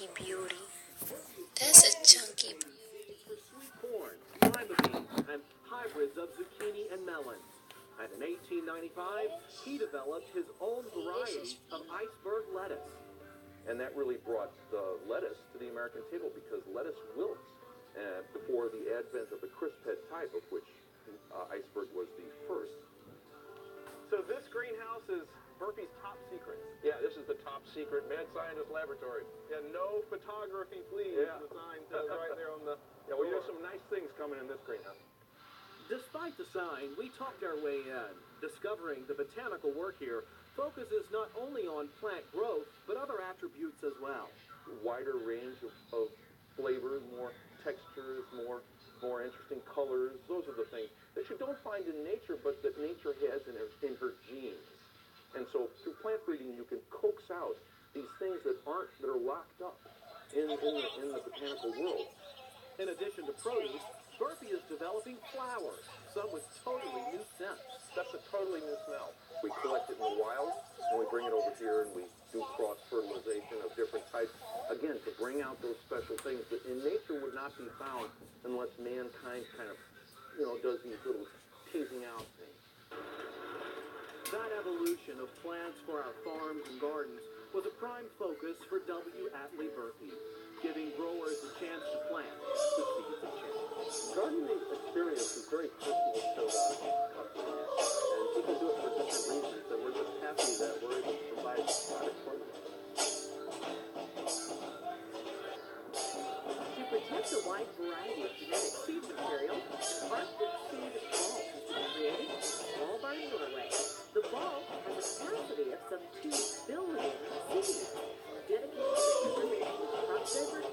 chunky beauty. That's a chunky beauty. For sweet corn, lima beans, and hybrids of zucchini and melons. And in 1895, he developed his own variety of iceberg lettuce. And that really brought the lettuce to the American table because lettuce wilts before the advent of the crisp head type, of which iceberg was the first. So this greenhouse is Burpee's top secret. Yeah, this is the top secret Mad Scientist Laboratory. Yeah, no photography, please. Yeah. The sign says right there on the... Yeah, well, there's some nice things coming in this greenhouse. Despite the sign, we talked our way in. Discovering the botanical work here focuses not only on plant growth, but other attributes as well. Wider range of flavors, more textures, more interesting colors. Those are the things that you don't find in nature, but that nature has in her genes. And so through plant breeding, you can coax out these things that are locked up in the botanical world. In addition to produce, Burpee is developing flowers, some with totally new scents. That's a totally new smell. We collect it in the wild, and we bring it over here, and we do cross-fertilization of different types, again, to bring out those special things that in nature would not be found unless mankind kind of, does these little teasing out things. That evolution of plants for our farms and gardens was a prime focus for W. Atlee Burpee, giving growers a chance to plant the seeds of change. Gardening experience is very personal to customers, and people do it for different reasons, and we're just happy that we're able to provide this product for them. To protect a wide variety of genetic seed material, Arctic Seed Vault has been created in Svalbard, Norway. The vault has a capacity of some 2 billion seeds, dedicated to preservation of crop diversity.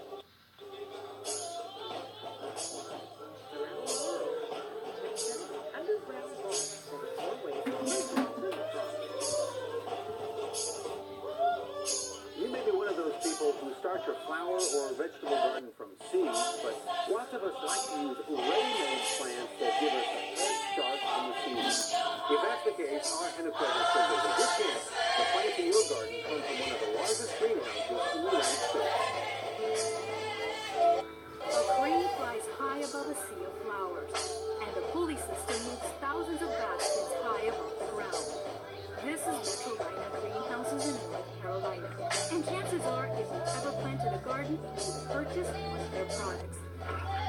Start your flower or vegetable garden from seeds, but lots of us like to use ready-made plants that give us a head start on the season. If that's the case, our enterprise says there's a good chance the plants in your garden come from one of the largest greenhouses in the United States. A crane flies high above a sea of flowers, and the pulley system moves thousands of baskets high above the ground. This is Metrolina greenhouses in North Carolina, and chances are, if you've ever planted a garden, you've purchased one of their products.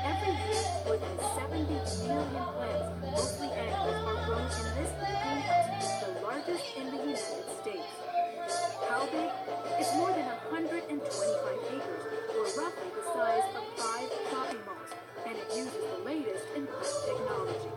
Every year, more than 70 million plants, mostly annuals, are grown in this greenhouse, the largest in the United States. How big? It's more than 125 acres, or roughly the size of 5 shopping malls, and it uses the latest in plant technology.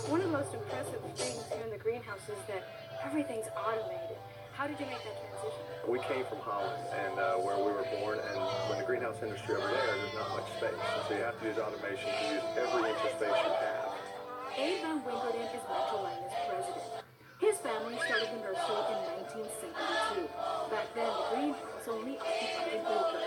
One of the most impressive things here in the greenhouse is that everything's automated. How did you make that transition? We came from Holland, and where we were born, and when the greenhouse industry over there's not much space. And so you have to use automation to use every inch of space you have. Abe Van Winkelden is Metrolina's president. His family started the nursery in 1972. Back then, the greenhouse only occupied an acre.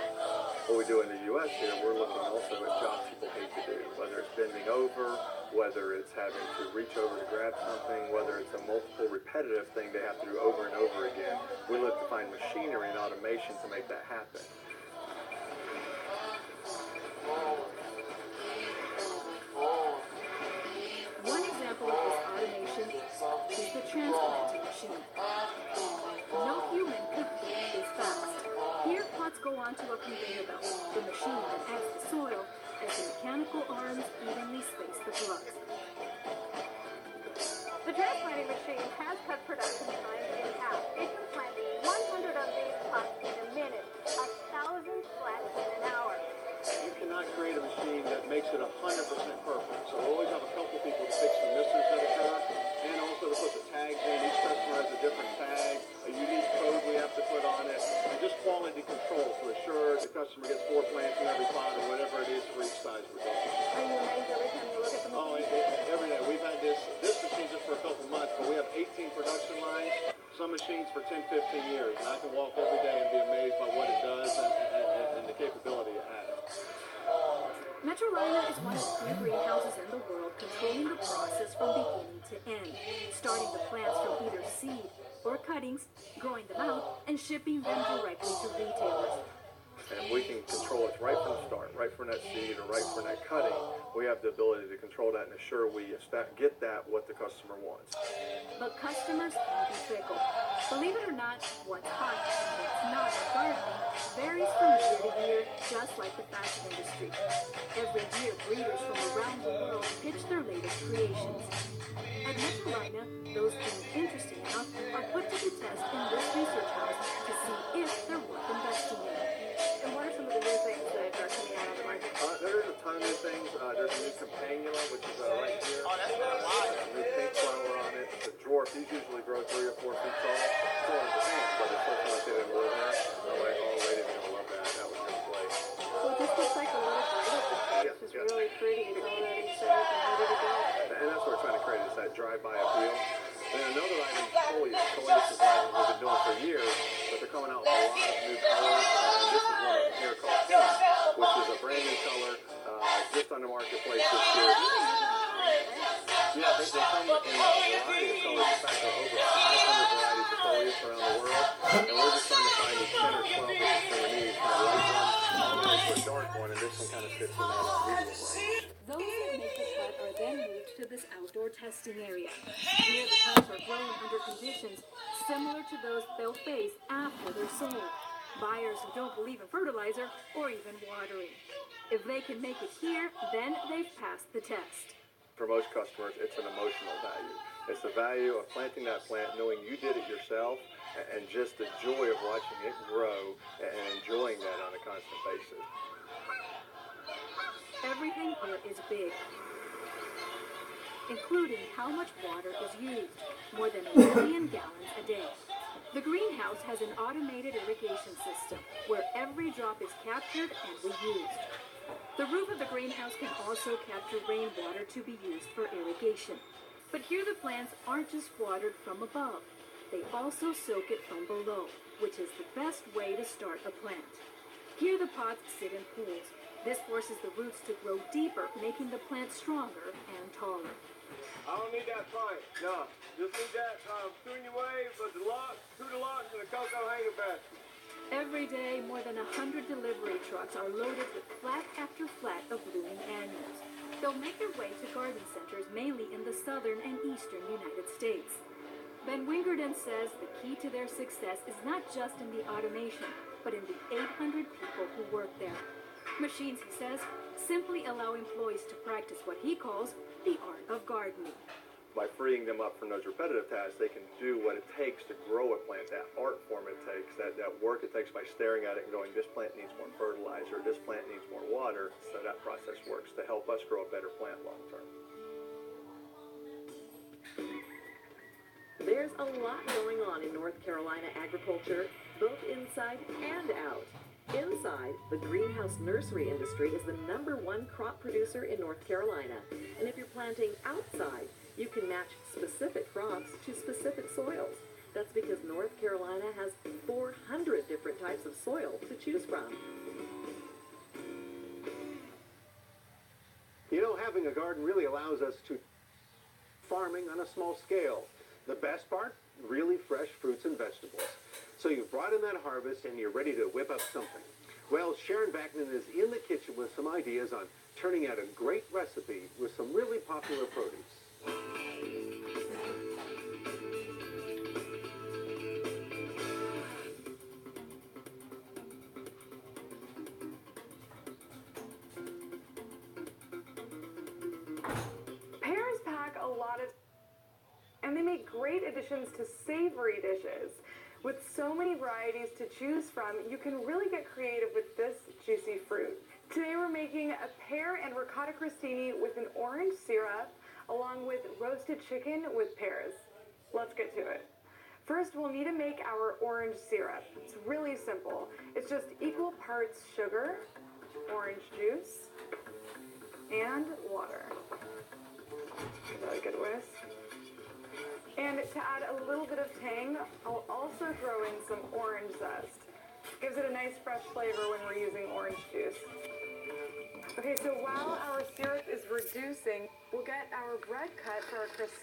What we do in the U.S. here, we're looking also at jobs people hate to do, whether it's bending over, whether it's having to reach over to grab something, whether it's a multiple repetitive thing they have to do over and over again. We look to find machinery and automation to make that happen. One example of this automation is the transplanting machine. No human could do this fast. Here, pots go onto a conveyor belt. The machine then adds the soil as the mechanical arms evenly space the plugs. The transplanting machine has cut production time in half. It can plant 100 of these pots in a minute, 1,000 plants in an hour. You cannot create a machine that makes it 100% perfect. So we always have a couple people to fix the missers that occur, and also to put the tags in. Each customer has a different tag, a unique code we have to put on it, and just quality control to assure the customer gets 4 plants in every pot or whatever it is for each size we're going. Are you amazed every time you look at the machine? Every day. We've had this machine just for a couple months, but we have 18 production lines, some machines for 10, 15 years, and I can walk every day and be amazed by what it does and the capability it has. Metrolina is one of 3 greenhouses in the world controlling the process from beginning to end, starting the plants from either seed or cuttings, growing them out, and shipping them directly to retailers. And we can right from that seed or right from that cutting, we have the ability to control that and assure we get that what the customer wants. But customers can be fickle. Believe it or not, what's hot and what's not in gardening varies from year to year, just like the fashion industry. Every year, breeders from around the world pitch their latest creations. At Metrolina, those deemed interesting enough are put to the test in this research house to see if they're worth investing in. And what are some of the new things that are coming out on the market? There's a ton of new things. There's a new Campanula, which is right here. A new pink flower on it. It's a dwarf. These usually grow 3 or 4 feet tall. It's all in Japan, but it's something like they didn't live there. All ladies are going to love that. That was going to play. So it just looks like a little bite of the It's really pretty. It's already set up and ready to go. And that's what we're trying to create is that drive-by appeal. And another item, foliage. Foliage is an item we've been doing for years, but they're coming out with a lot of new colors. And this is one of them here called Pink, which is a brand new color, just on the marketplace this year. Yeah, they come in a variety of colors. In fact, there are over 500 varieties of foliage around the world. And we're just trying to find these 10 or 12 different varieties, kind of light one, all the way to a dark one, and this one kind of fits in that medium range. Those that make the cut are then moved to this outdoor testing area. Here the plants are grown under conditions similar to those they'll face after they're sold. Buyers who don't believe in fertilizer or even watering. If they can make it here, then they've passed the test. For most customers, it's an emotional value. It's the value of planting that plant, knowing you did it yourself, and just the joy of watching it grow and enjoying that on a constant basis. Everything here is big, including how much water is used, more than 1 million gallons a day. The greenhouse has an automated irrigation system where every drop is captured and reused. The roof of the greenhouse can also capture rainwater to be used for irrigation. But here the plants aren't just watered from above. They also soak it from below, which is the best way to start a plant. Here the pots sit in pools. This forces the roots to grow deeper, making the plant stronger and taller. I don't need that pipe, no. Just need that tuning wave, the deluxe, 2 deluxe, and a cocoa hanger basket. Every day, more than 100 delivery trucks are loaded with flat after flat of blooming annuals. They'll make their way to garden centers mainly in the southern and eastern United States. Ben Wingerden says the key to their success is not just in the automation, but in the 800 people who work there. Machines, he says, simply allow employees to practice what he calls the art of gardening. By freeing them up from those repetitive tasks, they can do what it takes to grow a plant, that art form it takes, that work it takes by staring at it and going, this plant needs more fertilizer, this plant needs more water. So that process works to help us grow a better plant long term. There's a lot going on in North Carolina agriculture, both inside and out. Inside, the greenhouse nursery industry is the #1 crop producer in North Carolina. And if you're planting outside, you can match specific crops to specific soils. That's because North Carolina has 400 different types of soil to choose from. You know, having a garden really allows us to farming on a small scale. The best part, really fresh fruits and vegetables. So you've brought in that harvest and you're ready to whip up something. Well, Sharon Vaknin is in the kitchen with some ideas on turning out a great recipe with some really popular produce. Pears pack a lot of, and they make great additions to savory dishes. With so many varieties to choose from, you can really get creative with this juicy fruit. Today we're making a pear and ricotta crostini with an orange syrup, along with roasted chicken with pears. Let's get to it. First, we'll need to make our orange syrup. It's really simple. It's just equal parts sugar, orange juice, and water. Really good whisk. And to add a little bit of tang, I'll also throw in some orange zest. Gives it a nice fresh flavor when we're using orange juice. Okay, so while our syrup is reducing, we'll get our bread cut for our crostini.